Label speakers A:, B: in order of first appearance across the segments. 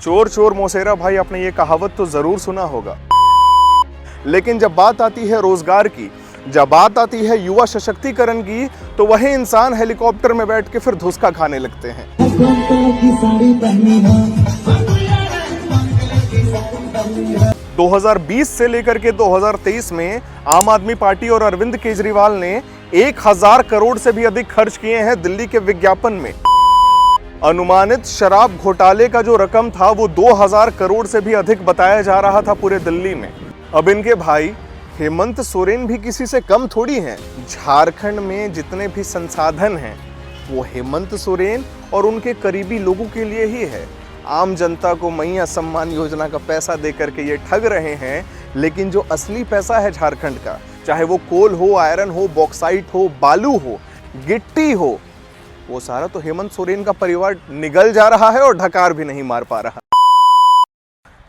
A: चोर चोर मौसेरा भाई, आपने ये कहावत तो जरूर सुना होगा। लेकिन जब बात आती है रोजगार की, जब बात आती है युवा सशक्तिकरण की, तो वही इंसान हेलीकॉप्टर में बैठ के फिर धुसका खाने लगते हैं। 2020 से लेकर के 2023 में आम आदमी पार्टी और अरविंद केजरीवाल ने 1000 करोड़ से भी अधिक खर्च किए हैं दिल्ली के विज्ञापन में। अनुमानित शराब घोटाले का जो रकम था वो 2000 करोड़ से भी अधिक बताया जा रहा था पूरे दिल्ली में। अब इनके भाई हेमंत सोरेन भी किसी से कम थोड़ी हैं। झारखंड में जितने भी संसाधन हैं वो हेमंत सोरेन और उनके करीबी लोगों के लिए ही है। आम जनता को मैया सम्मान योजना का पैसा दे करके ये ठग रहे हैं, लेकिन जो असली पैसा है झारखंड का, चाहे वो कोल हो, आयरन हो, बॉक्साइट हो, बालू हो, गिट्टी हो, वो सारा तो हेमंत सोरेन का परिवार निगल जा रहा है और ढकार भी नहीं मार पा रहा।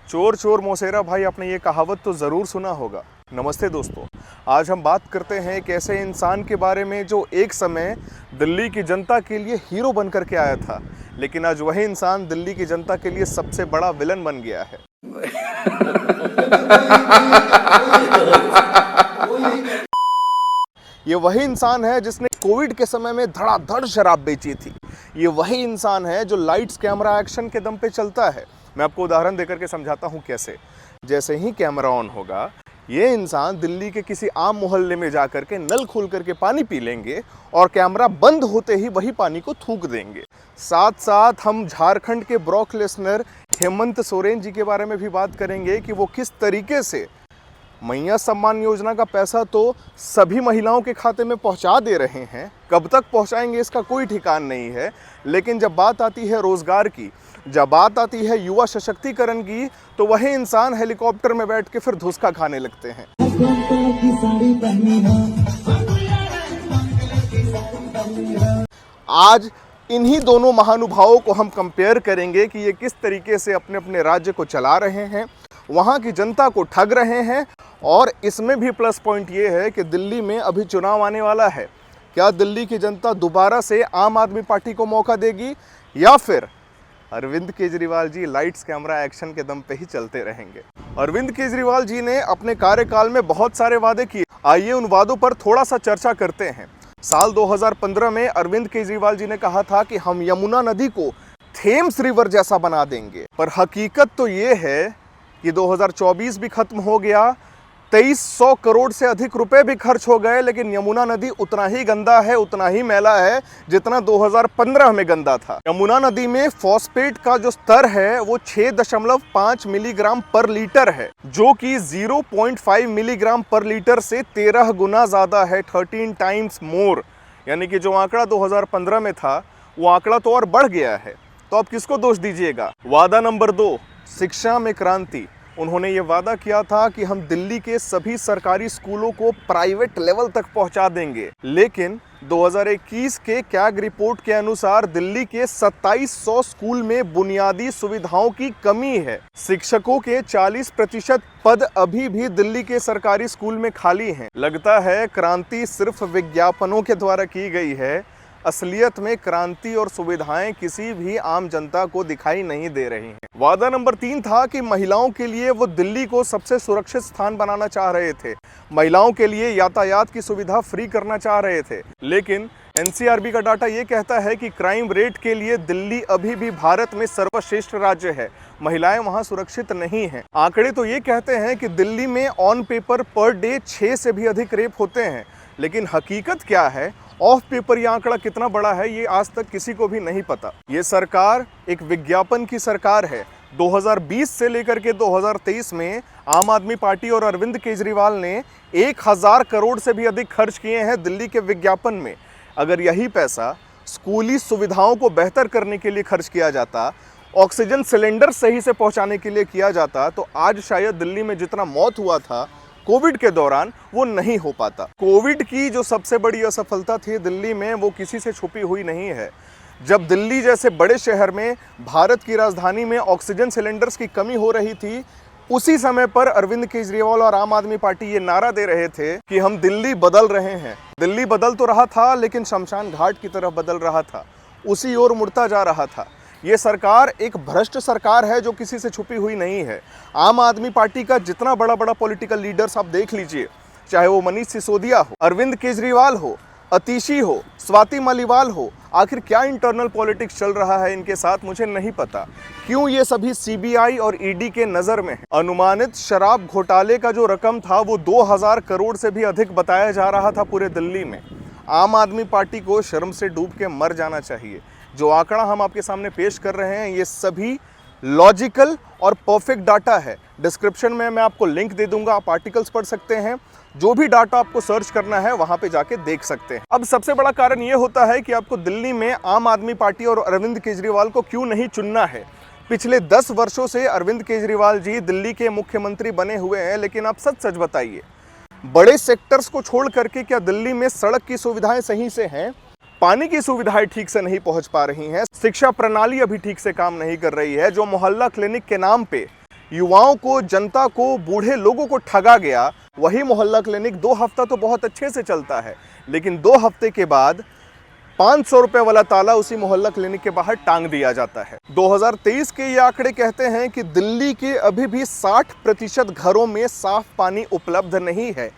A: चोर चोर मौसेरा भाई, आपने ये कहावत तो जरूर सुना होगा। नमस्ते दोस्तों, आज हम बात करते हैं एक ऐसे इंसान के बारे में जो एक समय दिल्ली की जनता के लिए हीरो बन करके आया था, लेकिन आज वही इंसान दिल्ली की जनता के लिए सबसे बड़ा विलन बन गया है। ये वही इंसान है जिसने कोविड के समय में धड़ाधड़ शराब बेची थी। ये वही इंसान है जो लाइट्स कैमरा एक्शन के दम पे चलता है। मैं आपको उदाहरण देकर के समझाता हूँ कैसे। जैसे ही कैमरा ऑन होगा, ये इंसान दिल्ली के किसी आम मोहल्ले में जाकर के नल खोल करके पानी पी लेंगे और कैमरा बंद होते ही वही पानी को थूक देंगे। साथ साथ हम झारखंड के ब्रॉक लेसनर हेमंत सोरेन जी के बारे में भी बात करेंगे कि वो किस तरीके से मैया सम्मान योजना का पैसा तो सभी महिलाओं के खाते में पहुंचा दे रहे हैं। कब तक पहुंचाएंगे इसका कोई ठिकान नहीं है। लेकिन जब बात आती है रोजगार की, जब बात आती है युवा सशक्तिकरण की, तो वही इंसान हेलीकॉप्टर में बैठ के फिर धुसका खाने लगते हैं। आज इन्हीं दोनों महानुभावों को हम कंपेयर करेंगे कि ये किस तरीके से अपने अपने राज्य को चला रहे हैं, वहाँ की जनता को ठग रहे हैं। और इसमें भी प्लस पॉइंट ये है कि दिल्ली में अभी चुनाव आने वाला है। क्या दिल्ली की जनता दोबारा से आम आदमी पार्टी को मौका देगी, या फिर Arvind Kejriwal ji lights camera action के दम पे ही चलते रहेंगे? अरविंद केजरीवाल जी ने अपने कार्यकाल में बहुत सारे वादे किए। आइए उन वादों पर थोड़ा सा चर्चा करते हैं। साल 2015 में अरविंद केजरीवाल जी ने कहा था कि हम यमुना नदी को थेम्स रिवर जैसा बना देंगे, पर हकीकत तो ये है कि 2024 भी खत्म हो गया, 2300 करोड़ से अधिक रुपए भी खर्च हो गए, लेकिन यमुना नदी उतना ही गंदा है, उतना ही मैला है जितना 2015 में गंदा था। यमुना नदी में फॉस्फेट का जो स्तर है वो 6.5 मिलीग्राम पर लीटर है, जो कि 0.5 मिलीग्राम पर लीटर से 13 गुना ज्यादा है, 13 टाइम्स मोर। यानी कि जो आंकड़ा 2015 में था वो आंकड़ा तो और बढ़ गया है। तो अब किसको दोष दीजिएगा? वादा नंबर 2, शिक्षा में क्रांति। उन्होंने ये वादा किया था कि हम दिल्ली के सभी सरकारी स्कूलों को प्राइवेट लेवल तक पहुंचा देंगे, लेकिन 2021 के कैग रिपोर्ट के अनुसार दिल्ली के 2700 स्कूल में बुनियादी सुविधाओं की कमी है। शिक्षकों के 40% पद अभी भी दिल्ली के सरकारी स्कूल में खाली हैं। लगता है क्रांति सिर्फ विज्ञापनों के द्वारा की गई है। असलियत में क्रांति और सुविधाएं किसी भी आम जनता को दिखाई नहीं दे रही हैं। वादा नंबर 3 था कि महिलाओं के लिए वो दिल्ली को सबसे सुरक्षित स्थान बनाना चाह रहे थे। महिलाओं के लिए यातायात की सुविधा फ्री करना चाह रहे थे। लेकिन एनसीआरबी का डाटा ये कहता है कि क्राइम रेट के लिए दिल्ली अभी भी भारत में सर्वश्रेष्ठ राज्य है। महिलाएं वहां सुरक्षित नहीं हैं। आंकड़े तो ये कहते हैं कि दिल्ली में ऑन पेपर पर डे 6 से भी अधिक रेप होते हैं, लेकिन हकीकत क्या है, ऑफ पेपर ये आंकड़ा कितना बड़ा है, ये आज तक किसी को भी नहीं पता। ये सरकार एक विज्ञापन की सरकार है। 2020 से लेकर के 2023 में आम आदमी पार्टी और अरविंद केजरीवाल ने 1000 करोड़ से भी अधिक खर्च किए हैं दिल्ली के विज्ञापन में। अगर यही पैसा स्कूली सुविधाओं को बेहतर करने के लिए खर्च किया जाता, ऑक्सीजन सिलेंडर सही से पहुंचाने के लिए किया जाता, तो आज शायद दिल्ली में जितना मौत हुआ था कोविड के दौरान वो नहीं हो पाता। कोविड की जो सबसे बड़ी असफलता थी दिल्ली में, वो किसी से छुपी हुई नहीं है। जब दिल्ली जैसे बड़े शहर में, भारत की राजधानी में ऑक्सीजन सिलेंडर्स की कमी हो रही थी, उसी समय पर अरविंद केजरीवाल और आम आदमी पार्टी ये नारा दे रहे थे कि हम दिल्ली बदल रहे हैं। दिल्ली बदल तो रहा था, लेकिन शमशान घाट की तरफ बदल रहा था, उसी ओर मुड़ता जा रहा था। ये सरकार एक भ्रष्ट सरकार है जो किसी से छुपी हुई नहीं है। आम आदमी पार्टी का जितना बड़ा बड़ा पॉलिटिकल लीडर्स आप देख लीजिए, चाहे वो मनीष सिसोदिया हो, अरविंद केजरीवाल हो, अतीशी हो, स्वाति मालीवाल हो, आखिर क्या इंटरनल पॉलिटिक्स चल रहा है इनके साथ मुझे नहीं पता। क्यों ये सभी सीबीआई और ईडी के नज़र में है। अनुमानित शराब घोटाले का जो रकम था वो 2000 करोड़ से भी अधिक बताया जा रहा था पूरे दिल्ली में। आम आदमी पार्टी को शर्म से डूब के मर जाना चाहिए। जो आंकड़ा हम आपके सामने पेश कर रहे हैं ये सभी लॉजिकल और परफेक्ट डाटा है। डिस्क्रिप्शन में मैं आपको लिंक दे दूंगा, आप आर्टिकल्स पढ़ सकते हैं। जो भी डाटा आपको सर्च करना है वहां पे जाके देख सकते हैं। अब सबसे बड़ा कारण ये होता है कि आपको दिल्ली में आम आदमी पार्टी और अरविंद केजरीवाल को क्यों नहीं चुनना है। पिछले 10 वर्षों से अरविंद केजरीवाल जी दिल्ली के मुख्यमंत्री बने हुए हैं, लेकिन आप सच सच बताइए, बड़े सेक्टर्स को छोड़ करके क्या दिल्ली में सड़क की सुविधाएं सही से हैं? पानी की सुविधाएं ठीक से नहीं पहुंच पा रही हैं, शिक्षा प्रणाली अभी ठीक से काम नहीं कर रही है। जो मोहल्ला क्लिनिक के नाम पे युवाओं को, जनता को, बूढ़े लोगों को ठगा गया, वही मोहल्ला क्लिनिक 2 हफ्ता तो बहुत अच्छे से चलता है, लेकिन 2 हफ्ते के बाद 500 रुपए वाला ताला उसी मोहल्ला क्लिनिक के बाहर टांग दिया जाता है। 2023 के ये आंकड़े कहते हैं कि दिल्ली के अभी भी 60% घरों में साफ पानी उपलब्ध नहीं है।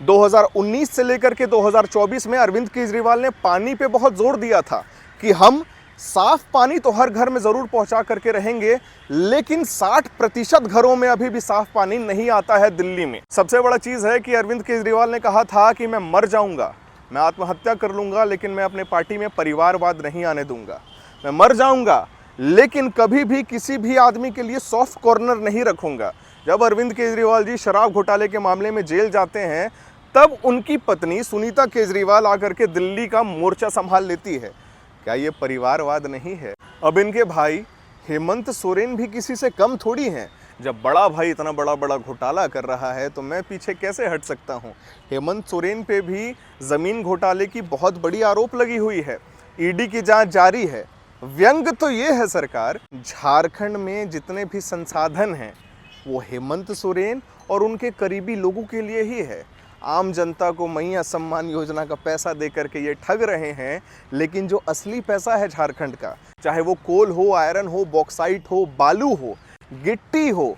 A: 2019 से लेकर के 2024 में अरविंद केजरीवाल ने पानी पे बहुत जोर दिया था कि हम साफ पानी तो हर घर में जरूर पहुंचा करके रहेंगे, लेकिन 60% घरों में अभी भी साफ पानी नहीं आता है दिल्ली में। सबसे बड़ा चीज है कि अरविंद केजरीवाल ने कहा था कि मैं मर जाऊंगा, मैं आत्महत्या कर लूंगा, लेकिन मैं अपने पार्टी में परिवारवाद नहीं आने दूंगा। मैं मर जाऊंगा लेकिन कभी भी किसी भी आदमी के लिए सॉफ्ट कॉर्नर नहीं रखूंगा। जब अरविंद केजरीवाल जी शराब घोटाले के मामले में जेल जाते हैं, तब उनकी पत्नी सुनीता केजरीवाल आकर के दिल्ली का मोर्चा संभाल लेती है। क्या ये परिवारवाद नहीं है? अब इनके भाई हेमंत सोरेन भी किसी से कम थोड़ी हैं। जब बड़ा भाई इतना बड़ा बड़ा घोटाला कर रहा है तो मैं पीछे कैसे हट सकता हूँ। हेमंत सोरेन पे भी ज़मीन घोटाले की बहुत बड़ी आरोप लगी हुई है, ईडी की जांच जारी है। व्यंग तो ये है सरकार, झारखंड में जितने भी संसाधन हैं वो हेमंत सोरेन और उनके करीबी लोगों के लिए ही है। आम जनता को मैया सम्मान योजना का पैसा दे करके ये ठग रहे हैं, लेकिन जो असली पैसा है झारखंड का, चाहे वो कोल हो, आयरन हो, बॉक्साइट हो, बालू हो, गिट्टी हो,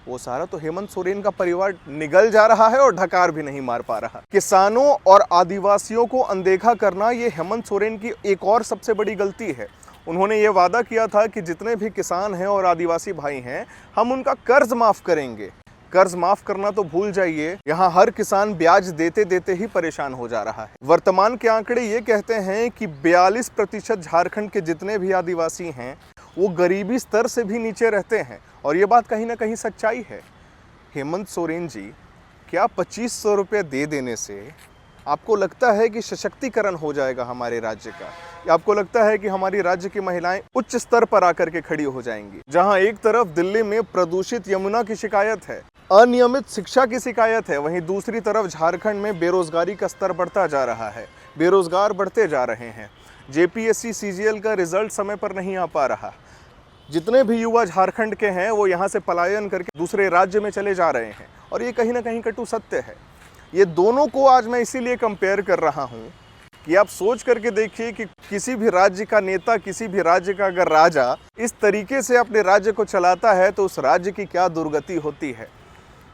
A: वो सारा तो हेमंत सोरेन का परिवार निगल जा रहा है और ढकार भी नहीं मार पा रहा। किसानों और आदिवासियों को अनदेखा करना ये हेमंत सोरेन की एक और सबसे बड़ी गलती है। उन्होंने ये वादा किया था कि जितने भी किसान हैं और आदिवासी भाई हैं, हम उनका कर्ज माफ करेंगे। कर्ज माफ करना तो भूल जाइए, यहाँ हर किसान ब्याज देते देते ही परेशान हो जा रहा है। वर्तमान के आंकड़े ये कहते हैं कि 42% झारखंड के जितने भी आदिवासी हैं वो गरीबी स्तर से भी नीचे रहते हैं, और ये बात कहीं ना कहीं सच्चाई है। हेमंत सोरेन जी, क्या 2500 रुपये दे देने से आपको लगता है कि सशक्तिकरण हो जाएगा हमारे राज्य का? या आपको लगता है कि हमारी राज्य की महिलाएं उच्च स्तर पर आकर के खड़ी हो जाएंगी? जहां एक तरफ दिल्ली में प्रदूषित यमुना की शिकायत है, अनियमित शिक्षा की शिकायत है, वहीं दूसरी तरफ झारखंड में बेरोजगारी का स्तर बढ़ता जा रहा है, बेरोजगार बढ़ते जा रहे हैं। जेपीएससी सीजीएल का रिजल्ट समय पर नहीं आ पा रहा। जितने भी युवा झारखंड के हैं वो यहाँ से पलायन करके दूसरे राज्य में चले जा रहे हैं, और ये कहीं ना कहीं कटु सत्य है। ये दोनों को आज मैं इसीलिए कंपेयर कर रहा हूँ कि आप सोच करके देखिए कि किसी भी राज्य का नेता, किसी भी राज्य का अगर राजा इस तरीके से अपने राज्य को चलाता है तो उस राज्य की क्या दुर्गति होती है।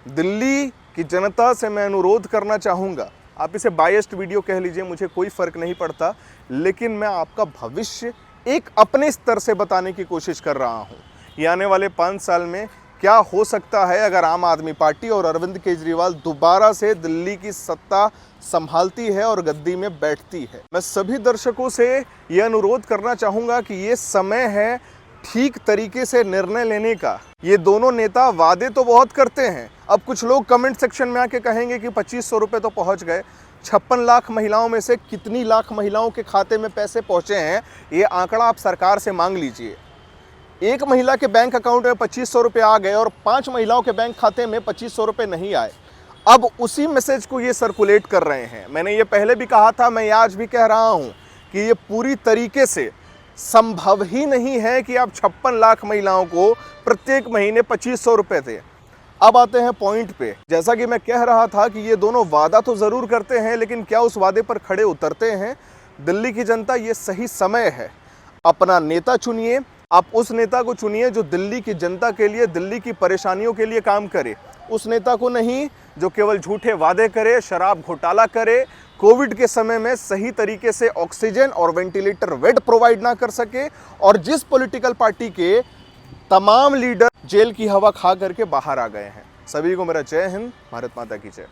A: दिल्ली की जनता से मैं अनुरोध करना चाहूँगा, आप इसे बायस्ड वीडियो कह लीजिए, मुझे कोई फ़र्क नहीं पड़ता, लेकिन मैं आपका भविष्य एक अपने स्तर से बताने की कोशिश कर रहा हूँ। ये आने वाले 5 साल में क्या हो सकता है अगर आम आदमी पार्टी और अरविंद केजरीवाल दोबारा से दिल्ली की सत्ता संभालती है और गद्दी में बैठती है। मैं सभी दर्शकों से ये अनुरोध करना चाहूँगा कि ये समय है ठीक तरीके से निर्णय लेने का। ये दोनों नेता वादे तो बहुत करते हैं। अब कुछ लोग कमेंट सेक्शन में आके कहेंगे कि 2500 रुपये तो पहुँच गए। 56 लाख महिलाओं में से कितनी लाख महिलाओं के खाते में पैसे पहुँचे हैं, ये आंकड़ा आप सरकार से मांग लीजिए। एक महिला के बैंक अकाउंट में 2500 रुपये आ गए और 5 महिलाओं के बैंक खाते में 2500 रुपये नहीं आए। अब उसी मैसेज को ये सर्कुलेट कर रहे हैं। मैंने ये पहले भी कहा था, मैं आज भी कह रहा हूँ कि ये पूरी तरीके से संभव ही नहीं है कि आप 56 लाख महिलाओं को प्रत्येक महीने 2500 रुपये दें। अब आते हैं पॉइंट पे। जैसा कि मैं कह रहा था कि ये दोनों वादा तो ज़रूर करते हैं, लेकिन क्या उस वादे पर खड़े उतरते हैं? दिल्ली की जनता, ये सही समय है, अपना नेता चुनिए, आप उस नेता को चुनिए जो दिल्ली की जनता के लिए, दिल्ली की परेशानियों के लिए काम करे। उस नेता को नहीं जो केवल झूठे वादे करे, शराब घोटाला करे, कोविड के समय में सही तरीके से ऑक्सीजन और वेंटिलेटर बेड प्रोवाइड ना कर सके, और जिस पॉलिटिकल पार्टी के तमाम लीडर जेल की हवा खा करके बाहर आ गए हैं। सभी को मेरा जय हिंद, भारत माता की जय।